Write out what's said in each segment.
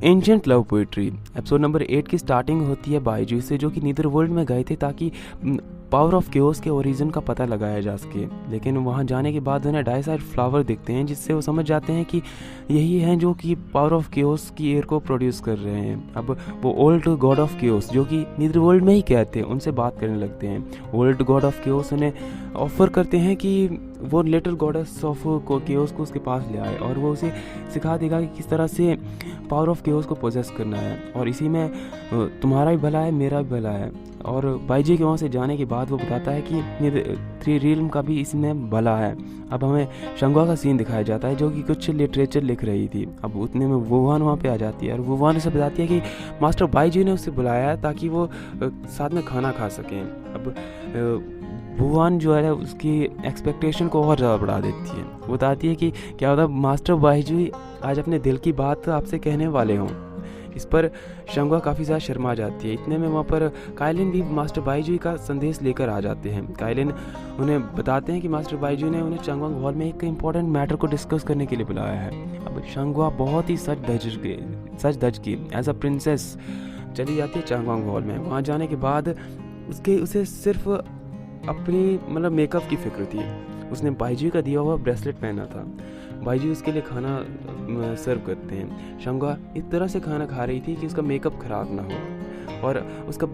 Ancient love poetry. Episode number 8 की starting होती है बाइजू से, जो कि नीदर वर्ल्ड में गए थे ताकि पावर ऑफ केओस के ओरिजिन का पता लगाया जा सके। लेकिन वहाँ जाने के बाद उन्हें डाइसाइड फ्लावर दिखते हैं, जिससे वो समझ जाते हैं कि यही हैं जो कि पावर ऑफ केओस की एयर को प्रोड्यूस कर रहे हैं। अब वो ओल्ड गॉड ऑफ केओस, जो कि नीदर वर्ल्ड में ही कहते हैं, उनसे बात करने लगते हैं। ओल्ड गॉड ऑफ केओस उन्हें ऑफर करते हैं कि वो लिटिल गॉडेस ऑफ केओस को उसके पास ले आए और वो उसे सिखा देगा कि किस तरह से पावर ऑफ केओस को पोजेस करना है, और इसी में तुम्हारा भी भला है, मेरा भी भला है। और बाइजी के वहाँ से जाने के बाद वो बताता है कि थ्री रियल्म का भी इसमें भला है। अब हमें शंगुआ का सीन दिखाया जाता है, जो कि कुछ लिटरेचर लिख रही थी। अब उतने में वुवान वहाँ पे आ जाती है और वुवान उसे बताती है कि मास्टर बाइजी ने उससे बुलाया है ताकि वो साथ में खाना खा सकें। अब वुवान जो है उसकी एक्सपेक्टेशन को और ज़्यादा बढ़ा देती है। वो बताती है कि क्या होता मास्टर बाइजी आज अपने दिल की बात आपसे कहने वाले हों। इस पर शंगुआ काफ़ी ज़्यादा शर्मा जाती है। इतने में वहाँ पर काइलिन भी मास्टर बाइजू का संदेश लेकर आ जाते हैं। काइलिन उन्हें बताते हैं कि मास्टर बाइजू ने उन्हें चांगवांग हॉल में एक इम्पॉर्टेंट मैटर को डिस्कस करने के लिए बुलाया है। अब शंगुआ बहुत ही सच धज की एज अ प्रिंसेस चली जाती है चांगवांग हॉल में। वहाँ जाने के बाद उसे सिर्फ अपनी मेकअप की फिक्र थी। उसने बाइजू का दिया हुआ ब्रेसलेट पहना था। बाइजू उसके लिए खाना सर्व करते हैं। शंगुआ इस तरह से खाना खा रही थी कि उसका मेकअप ख़राब ना हो, और उसका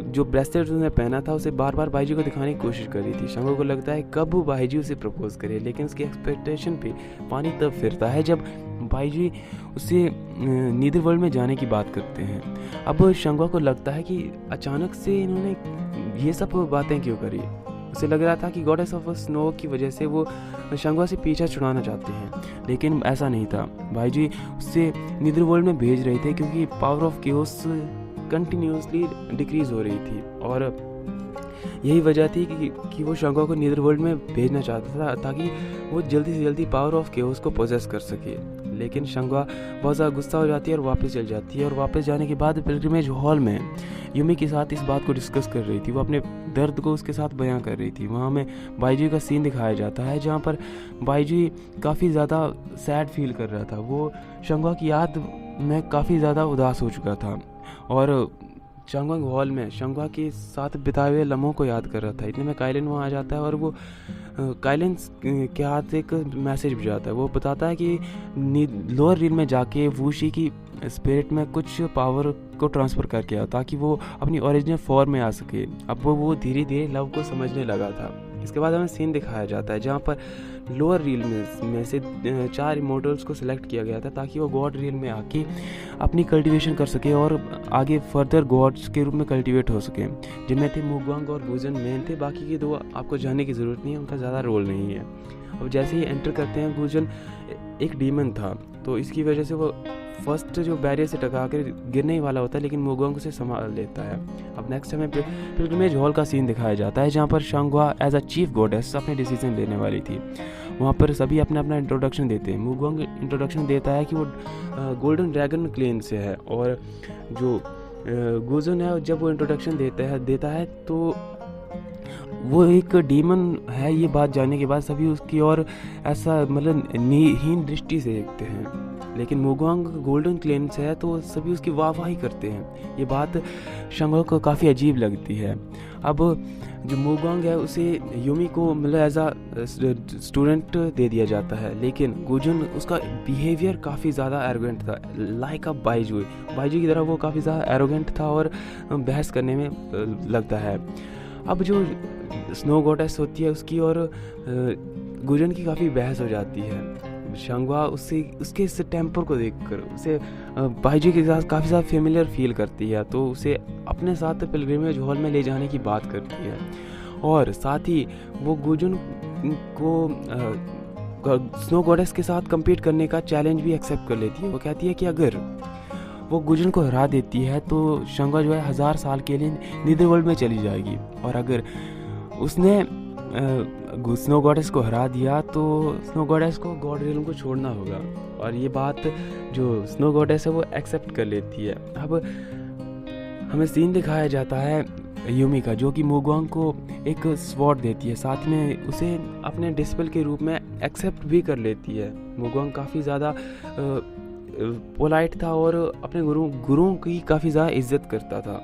जो ब्रेसलेट उसने पहना था उसे बार बार बाइजू को दिखाने की कोशिश कर रही थी। शंगुआ को लगता है कब वो बाइजू उसे प्रपोज करे, लेकिन उसकी एक्सपेक्टेशन पे पानी तब फिरता है जब बाइजू उससे नीदर वर्ल्ड में जाने की बात करते हैं। अब शंगुआ को लगता है कि अचानक से इन्होंने ये सब बातें क्यों करी। उसे लग रहा था कि गॉडेस ऑफ स्नो की वजह से वो शंगुआ से पीछा छुड़ाना चाहते हैं, लेकिन ऐसा नहीं था। भाईजी उससे नीदर वर्ल्ड में भेज रहे थे क्योंकि power of chaos continuously decrease हो रही थी, और यही वजह थी कि वो शंगुआ को नीदर वर्ल्ड में भेजना चाहता था ताकि वो जल्दी से जल्दी पावर ऑफ केओस को पोजेस कर सके। लेकिन शंगुआ बहुत ज़्यादा गुस्सा हो जाती है और वापस चल जाती है। और वापस जाने के बाद पिलग्रिमेज हॉल में यूमी के साथ इस बात को डिस्कस कर रही थी। वो अपने दर्द को उसके साथ बयां कर रही थी। वहाँ में बाइजू का सीन दिखाया जाता है जहाँ पर बाइजू काफ़ी ज़्यादा सैड फील कर रहा था। वो शंगुआ की याद में काफ़ी ज़्यादा उदास हो चुका था और चांगवांग हॉल में शंगुआ के साथ बिताए हुए लम्हों को याद कर रहा था। इतने में काइलिन वहाँ आ जाता है और वो काइलिन के हाथ एक मैसेज भिजवाता है। वो बताता है कि लोअर रील में जाके वूशी की स्पिरिट में कुछ पावर को ट्रांसफ़र करके आओ ताकि वो अपनी ओरिजिनल फॉर्म में आ सके। अब वो धीरे धीरे लव को समझने लगा था। इसके बाद हमें सीन दिखाया जाता है जहाँ पर लोअर रील में से 4 इमोर्टल्स को सिलेक्ट किया गया था ताकि वो गॉड रील में आके अपनी कल्टीवेशन कर सके और आगे फर्दर गॉड्स के रूप में कल्टीवेट हो सके, जिनमें थे मुगवांग और गुजन मेन थे। बाकी के 2 आपको जानने की ज़रूरत नहीं है, उनका ज़्यादा रोल नहीं है। अब जैसे ही एंटर करते हैं, गुजन एक डीमन था, तो इसकी वजह से वो फर्स्ट जो बैरियर से टकरा कर गिरने ही वाला होता है, लेकिन मुगवांग उसे संभाल लेता है। अब नेक्स्ट हमें पिलग्रिमेज हॉल का सीन दिखाया जाता है जहाँ पर शंगुआ एज अ चीफ गॉडेस अपने डिसीजन लेने वाली थी। वहाँ पर सभी अपना अपना इंट्रोडक्शन देते हैं। मुगवांग इंट्रोडक्शन देता है कि वो गोल्डन ड्रैगन क्लेन से है, और जो गुजन है जब वो इंट्रोडक्शन देता है तो वो एक डीमन है। ये बात जानने के बाद सभी उसकी और ऐसा हीन दृष्टि से देखते हैं, लेकिन मुगवांग गोल्डन क्लेन से है तो सभी उसकी वाहवाही करते हैं। ये बात शंगुआ को काफ़ी अजीब लगती है। अब जो मुगवांग है उसे यूमी को एज अ स्टूडेंट दे दिया जाता है, लेकिन गुजन उसका बिहेवियर काफ़ी ज़्यादा एरोगेंट था, लाइक अ बाइजू की तरह वो काफ़ी ज़्यादा एरोगेंट था और बहस करने में लगता है। अब जो स्नो गॉडेस होती है उसकी और गुजन की काफ़ी बहस हो जाती है। शंगुआ उसके इस टेम्पर को देखकर उसे बाइजू के साथ काफ़ी ज़्यादा फेमिलियर फील करती है, तो उसे अपने साथ पिलग्रिमेज हॉल में ले जाने की बात करती है। और साथ ही वो गुजन को स्नो गॉडेस के साथ compete करने का चैलेंज भी एक्सेप्ट कर लेती है। वो कहती है कि अगर वो गुजन को हरा देती है तो शंगुआ जो है 1000 साल के लिए नीदर वर्ल्ड में चली जाएगी, और अगर उसने स्नो गॉडेस को हरा दिया तो स्नो गॉडेस को गॉड रियल्म को छोड़ना होगा। और ये बात जो स्नो गॉडेस है वो एक्सेप्ट कर लेती है। अब हमें सीन दिखाया जाता है यूमी का, जो कि मुगवांग को एक स्वॉर्ड देती है, साथ में उसे अपने डिस्पल के रूप में एक्सेप्ट भी कर लेती है। मुगवांग काफ़ी ज़्यादा पोलाइट था और अपने गुरुओं की काफ़ी ज़्यादा इज्जत करता था।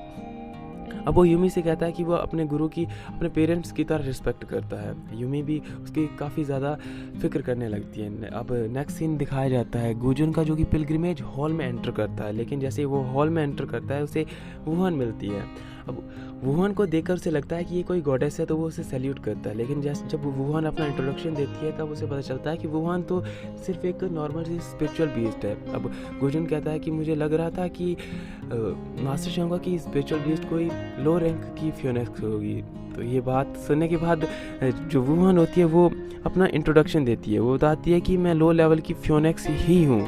अब वो यूमी से कहता है कि वो अपने गुरु की अपने पेरेंट्स की तरह रिस्पेक्ट करता है। यूमी भी उसकी काफ़ी ज़्यादा फिक्र करने लगती है। अब नेक्स्ट सीन दिखाया जाता है गुजुन का, जो कि पिलग्रिमेज हॉल में एंटर करता है, लेकिन जैसे वो हॉल में एंटर करता है उसे वुहान मिलती है। अब वुहान को देखकर उसे लगता है कि ये कोई गॉडेस है, तो वो उसे सैल्यूट करता है। लेकिन जब वुहान अपना इंट्रोडक्शन देती है तब उसे पता चलता है कि वुहान तो सिर्फ एक नॉर्मल सी स्पिरिचुअल बीस्ट है। अब गुजुन कहता है कि मुझे लग रहा था कि मास्टर शांगा की स्पिरिचुअल बीस्ट कोई लो रैंक की फ्योनेक्स होगी। तो ये बात सुनने के बाद जो वुहान होती है वो अपना इंट्रोडक्शन देती है। वो बताती है कि मैं लो लेवल की फ्योनेक्स ही हूँ।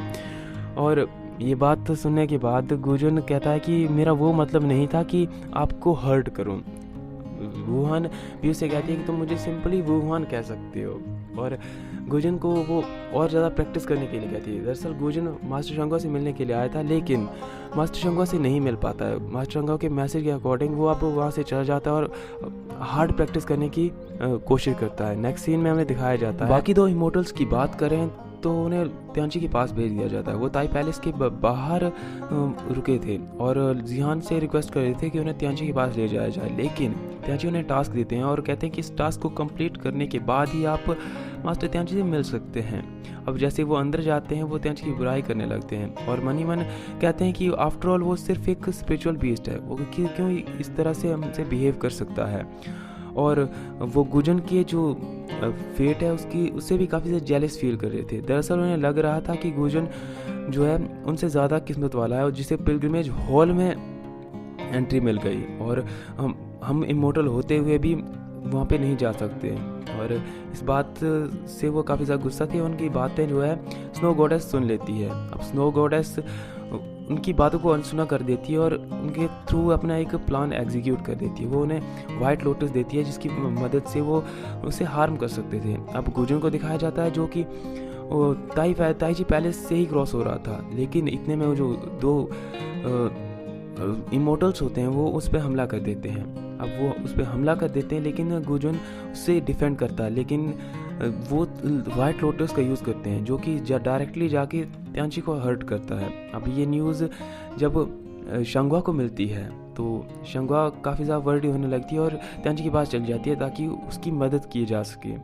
और ये बात सुनने के बाद गुजुन कहता है कि मेरा वो मतलब नहीं था कि आपको हर्ट करूं। वुहान भी उसे कहती है कि तुम मुझे सिंपली वुहान कह सकते हो। और गुजुन को वो और ज़्यादा प्रैक्टिस करने के लिए कहती है। दरअसल गुजुन मास्टर शांगा से मिलने के लिए आया था, लेकिन मास्टर शांगा से नहीं मिल पाता है। मास्टर शांगा के मैसेज के अकॉर्डिंग वो अब वहाँ से चला जाता है और हार्ड प्रैक्टिस करने की कोशिश करता है। नेक्स्ट सीन में हमें दिखाया जाता है बाकी दो इमोर्टल्स की बात करें तो उन्हें त्यांची के पास भेज दिया जाता है। वो ताई पैलेस के बाहर रुके थे और जिहान से रिक्वेस्ट कर रहे थे कि उन्हें त्यांची के पास ले जाया जाए, लेकिन त्यांची उन्हें टास्क देते हैं और कहते हैं कि इस टास्क को कंप्लीट करने के बाद ही आप मास्टर त्यांची से मिल सकते हैं। अब जैसे वो अंदर जाते हैं वो त्यांची की बुराई करने लगते हैं और मन ही मन कहते हैं कि आफ्टर ऑल वो सिर्फ एक स्पिरिचुअल बीस्ट है, वो क्यों इस तरह से हमसे बिहेव कर सकता है। और वो गुजन के जो फेट है उससे भी काफ़ी ज़्यादा जेलस फील कर रहे थे। दरअसल उन्हें लग रहा था कि गुजन जो है उनसे ज़्यादा किस्मत वाला है और जिसे पिलग्रिमेज हॉल में एंट्री मिल गई और हम इमोर्टल होते हुए भी वहाँ पे नहीं जा सकते। और इस बात से वो काफ़ी ज़्यादा गुस्सा थे। उनकी बातें जो है स्नो गॉडेस सुन लेती है। अब स्नो गॉडेस उनकी बातों को अनसुना कर देती है और उनके थ्रू अपना एक प्लान एग्जीक्यूट कर देती है। वो उन्हें वाइट लोटस देती है जिसकी मदद से वो उसे हार्म कर सकते थे। अब गुजुन को दिखाया जाता है जो कि ताईची पैलेस से ही क्रॉस हो रहा था, लेकिन इतने में वो जो दो इमोर्टल्स होते हैं वो उस पर हमला कर देते हैं। अब वो उस पर हमला कर देते हैं लेकिन गुजुन उससे डिफेंड करता है, लेकिन वो वाइट लोटस का यूज़ करते हैं जो कि डायरेक्टली जाके त्यांची को हर्ट करता है। अब ये न्यूज़ जब शांगवा को मिलती है तो शांगवा काफ़ी ज़्यादा वर्ried होने लगती है और त्यांची के पास चली जाती है ताकि उसकी मदद की जा सके।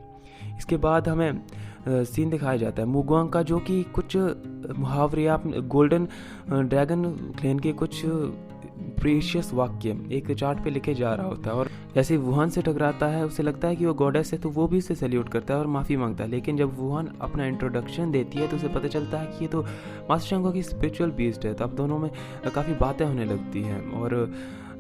इसके बाद हमें सीन दिखाया जाता है मुगवांग का, जो कि कुछ मुहावरे या गोल्डन ड्रैगन क्लेन के कुछ प्रीशियस वाक्य एक चार्ट पे लिखे जा रहा होता है। और जैसे वुहान से टकराता है उसे लगता है कि वो गॉडेस है तो वो भी उसे सैल्यूट करता है और माफ़ी मांगता है। लेकिन जब वुहान अपना इंट्रोडक्शन देती है तो उसे पता चलता है कि ये तो मास्टर शांगा की स्पिरिचुअल बीस्ट है। तो अब दोनों में काफ़ी बातें होने लगती हैं और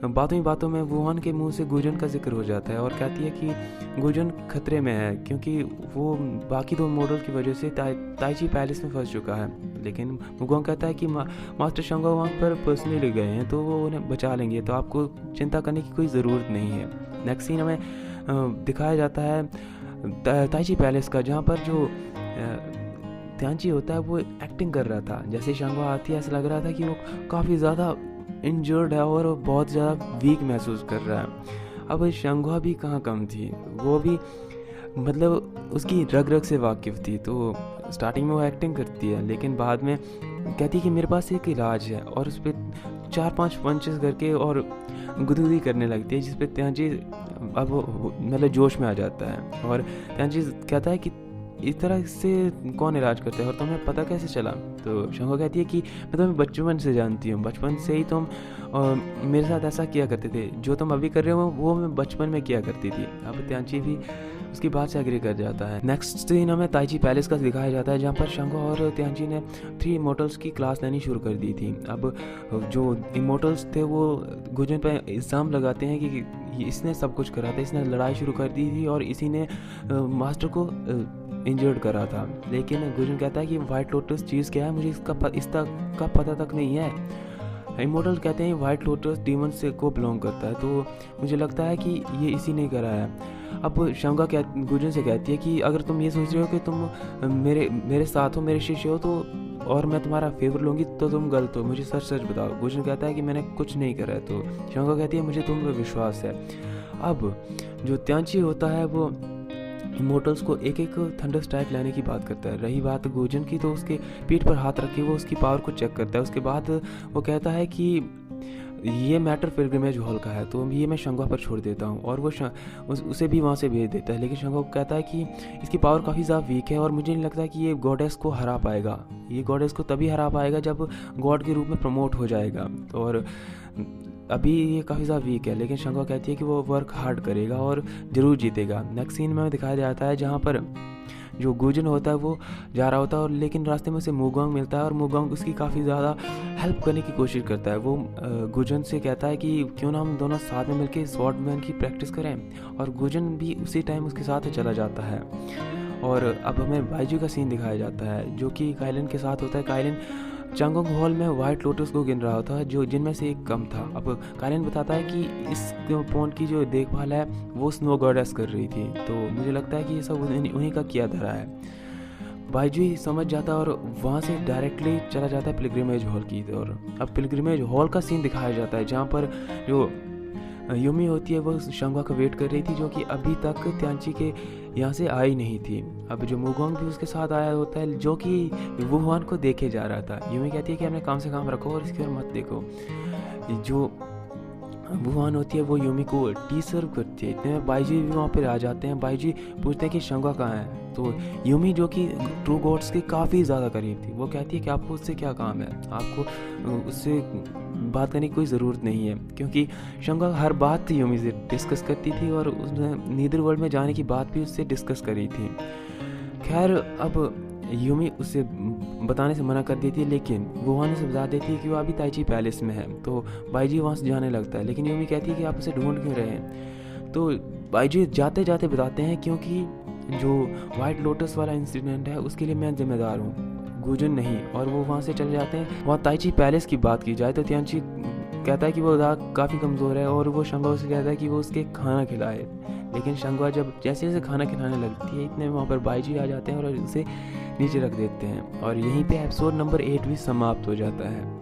बातों ही बातों में वुहान के मुंह से गुजुन का जिक्र हो जाता है और कहती है कि गुजुन खतरे में है क्योंकि वो बाकी दो मॉडल की वजह से ताईची पैलेस में फंस चुका है। लेकिन मुगवांग कहता है कि मास्टर शांगा वहाँ पर पर्सनली गए हैं तो वो उन्हें बचा लेंगे, तो आपको चिंता करने की कोई ज़रूरत नहीं है। नेक्स्ट सीन हमें दिखाया जाता है ताईची पैलेस का, जहाँ पर जो त्यांची होता है वो एक्टिंग कर रहा था। जैसे शांगा आती है ऐसा लग रहा था कि वो काफ़ी ज़्यादा इंजर्ड है और बहुत ज़्यादा वीक महसूस कर रहा है। अब शांगवा भी कहाँ कम थी, वो भी मतलब उसकी रग रग से वाकिफ़ थी। तो स्टार्टिंग में वो एक्टिंग करती है लेकिन बाद में कहती है कि मेरे पास एक इलाज है और उस पर 4-5 पंचेस करके और गुदगुदी करने लगती है, जिस पे त्यांची अब मतलब जोश में आ जाता है। और त्यांची कहता है कि इस तरह से कौन इलाज करता है और तुम्हें पता कैसे चला? तो शांगा कहती है कि मैं तुम्हें बचपन से जानती हूँ, बचपन से ही तुम मेरे साथ ऐसा किया करते थे, जो तुम अभी कर रहे हो वो मैं बचपन में किया करती थी। अब त्यांची भी उसकी बात से एग्री कर जाता है। नेक्स्ट सीन हमें ताईची पैलेस का दिखाया जाता है जहाँ पर शांगा और त्यांची ने 3 इमोर्टल्स की क्लास लेनी शुरू कर दी थी। अब जो इमोर्टल्स थे वो गुजुन पर इल्ज़ाम लगाते हैं कि इसने सब कुछ करा था, इसने लड़ाई शुरू कर दी थी और इसी ने मास्टर को इंजर्ड करा था। लेकिन गुजुन कहता है कि वाइट लोटस चीज़ क्या है मुझे इसका पता तक नहीं है। इमोर्टल कहते हैं वाइट लोटस डीमन से को बिलोंग करता है, तो मुझे लगता है कि ये इसी ने करा है। अब शांगा गुजुन से कहती है कि अगर तुम ये सोच रहे हो कि तुम मेरे साथ हो, मेरे शिष्य हो तो और मैं तुम्हारा फेवर लूँगी तो तुम गलत हो, मुझे सच सच बताओ। गुजुन कहता है कि मैंने कुछ नहीं करा है। तो शांगा कहती है मुझे तुम पर विश्वास है। अब जो त्यांची होता है वो इमोर्टल्स को एक एक थंडर स्ट्राइक लाने की बात करता है। रही बात गोजन की, तो उसके पीठ पर हाथ रख के वो उसकी पावर को चेक करता है। उसके बाद वो कहता है कि ये मैटर पिलग्रिमेज हॉल का है, तो ये मैं शंगवा पर छोड़ देता हूँ, और वो उसे भी वहाँ से भेज देता है। लेकिन शंगवा को कहता है कि इसकी पावर काफ़ी ज़्यादा वीक है और मुझे नहीं लगता कि ये गॉडेस को हरा पाएगा। ये गॉडेस को तभी हरा पाएगा जब गॉड के रूप में प्रमोट हो जाएगा, और अभी ये काफ़ी ज़्यादा वीक है। लेकिन शंगवा कहती है कि वो वर्क हार्ड करेगा और ज़रूर जीतेगा। नेक्स्ट सीन में दिखाया जाता है जहाँ पर जो गुजन होता है वो जा रहा होता है, और लेकिन रास्ते में उसे मुगोंग मिलता है, और मुगोंग उसकी काफ़ी ज़्यादा हेल्प करने की कोशिश करता है। वो गुजन से कहता है कि क्यों ना हम दोनों साथ में मिलकर स्वॉर्डमैन की प्रैक्टिस करें, और गुजन भी उसी टाइम उसके साथ चला जाता है। और अब हमें बाइजू का सीन दिखाया जाता है जो कि काइलिन के साथ होता है। काइलिन चांगोंग हॉल में वाइट लोटस को गिन रहा होता है, जो जिनमें से एक कम था। अब काइलिन बताता है कि इस पॉन्ड की जो देखभाल है वो स्नो गॉडेस कर रही थी, तो मुझे लगता है कि ये सब उन्हीं का किया धरा है। बाइजू ही समझ जाता है और वहाँ से डायरेक्टली चला जाता है पिलग्रिमेज हॉल की ओर। अब पिलग्रिमेज हॉल का सीन दिखाया जाता है जहाँ पर जो यूमी होती है वो शंगवा का वेट कर रही थी, जो कि अभी तक त्यांची के यहाँ से आई नहीं थी। अब जो मुगोंग भी उसके साथ आया होता है, जो कि वुहान को देखे जा रहा था। यूमी कहती है कि अपने काम से काम रखो और इसकी ओर मत देखो। जो वुहान होती है वो यूमी को टी सर्व करती है। इतने में बाइजी भी वहाँ पर आ जाते हैं। बाइजी पूछते हैं कि शंगवा कहाँ है, तो यूमी जो कि ट्रू गॉड्स के काफ़ी ज़्यादा करीब थी, वो कहती है कि आपको उससे क्या काम है, आपको उससे बात करने की कोई ज़रूरत नहीं है, क्योंकि शंगवा हर बात यूमी से डिस्कस करती थी और उसने नीदर वर्ल्ड में जाने की बात भी उससे डिस्कस करी थी। खैर अब यूमी उससे बताने से मना कर देती है, लेकिन वो वहाँ से बता देती है कि वो अभी ताइची पैलेस में है। तो बाइजी वहाँ से जाने लगता है, लेकिन यूमी कहती है कि आप उसे ढूंढ क्यों रहे हैं। तो बाइजी जाते जाते बताते हैं क्योंकि जो वाइट लोटस वाला इंसिडेंट है उसके लिए मैं जिम्मेदार हूँ, गुजन नहीं। और वो वहाँ से चले जाते हैं। वहाँ ताइची पैलेस की बात की जाए तो त्यांची कहता है कि वो काफ़ी कमज़ोर है, और वो शंगवा से कहता है कि वो उसके खाना खिलाए। लेकिन शंगवा जब जैसे जैसे खाना खिलाने लगती है, इतने वहाँ पर बाइजी आ जाते हैं और उसे नीचे रख देते हैं। और यहीं पे एपिसोड नंबर 8 भी समाप्त हो जाता है।